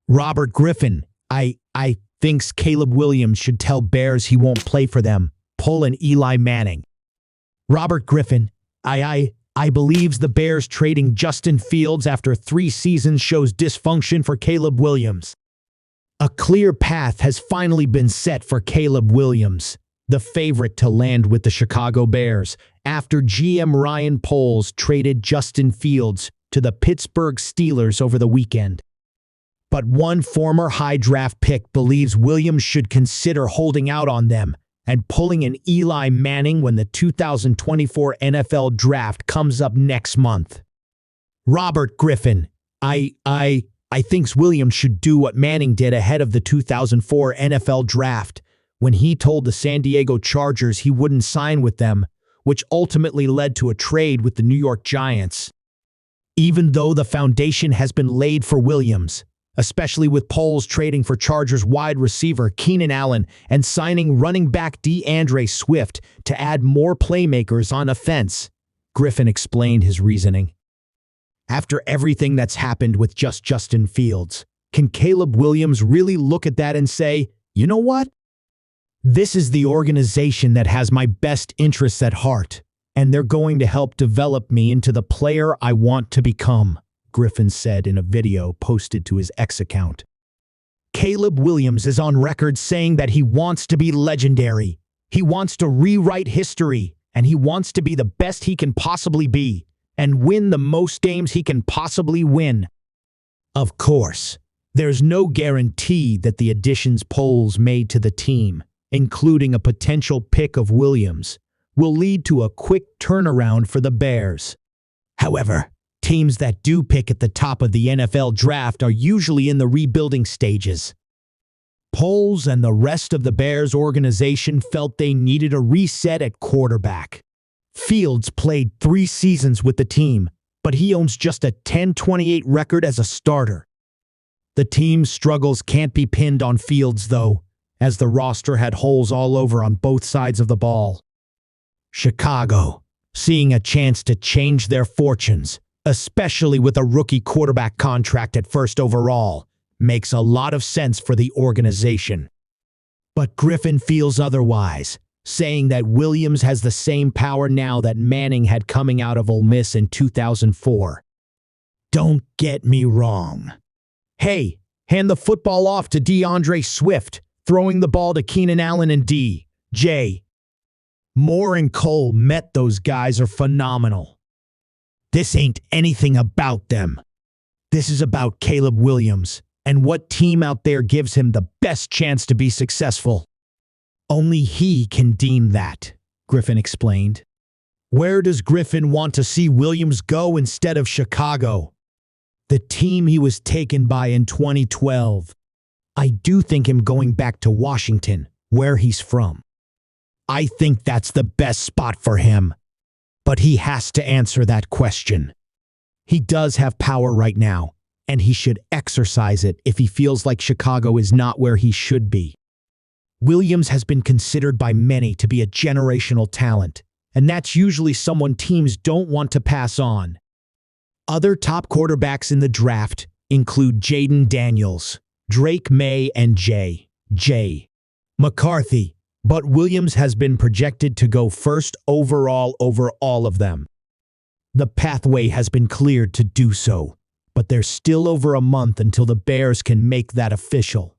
Robert Griffin, I thinks Caleb Williams should tell Bears he won't play for them. Pull an Eli Manning. Robert Griffin, I believes the Bears trading Justin Fields after 3 seasons shows dysfunction for Caleb Williams. A clear path has finally been set for Caleb Williams, the favorite to land with the Chicago Bears, after GM Ryan Poles traded Justin Fields to the Pittsburgh Steelers over the weekend. But one former high draft pick believes Williams should consider holding out on them and pulling an Eli Manning when the 2024 NFL Draft comes up next month. Robert Griffin, I thinks Williams should do what Manning did ahead of the 2004 NFL Draft when he told the San Diego Chargers he wouldn't sign with them, which ultimately led to a trade with the New York Giants. Even though the foundation has been laid for Williams, especially with Poles trading for Chargers wide receiver Keenan Allen and signing running back DeAndre Swift to add more playmakers on offense, Griffin explained his reasoning. After everything that's happened with just Justin Fields, can Caleb Williams really look at that and say, you know what? This is the organization that has my best interests at heart, and they're going to help develop me into the player I want to become, Griffin said in a video posted to his X account. Caleb Williams is on record saying that he wants to be legendary. He wants to rewrite history, and he wants to be the best he can possibly be and win the most games he can possibly win. Of course, there's no guarantee that the additions Poles made to the team, including a potential pick of Williams, will lead to a quick turnaround for the Bears. However, teams that do pick at the top of the NFL draft are usually in the rebuilding stages. Poles and the rest of the Bears organization felt they needed a reset at quarterback. Fields played 3 seasons with the team, but he owns just a 10-28 record as a starter. The team's struggles can't be pinned on Fields, though, as the roster had holes all over on both sides of the ball. Chicago, seeing a chance to change their fortunes, especially with a rookie quarterback contract at first overall, makes a lot of sense for the organization. But Griffin feels otherwise, saying that Williams has the same power now that Manning had coming out of Ole Miss in 2004. Don't get me wrong. Hey, hand the football off to DeAndre Swift, throwing the ball to Keenan Allen and D.J. Moore and Cole met. Those guys are phenomenal. This ain't anything about them. This is about Caleb Williams and what team out there gives him the best chance to be successful. Only he can deem that, Griffin explained. Where does Griffin want to see Williams go instead of Chicago? The team he was taken by in 2012. I do think him going back to Washington, where he's from. I think that's the best spot for him. But he has to answer that question. He does have power right now, and he should exercise it if he feels like Chicago is not where he should be. Williams has been considered by many to be a generational talent, and that's usually someone teams don't want to pass on. Other top quarterbacks in the draft include Jaden Daniels, Drake May, and J.J. McCarthy, but Williams has been projected to go first overall over all of them. The pathway has been cleared to do so, but there's still over a month until the Bears can make that official.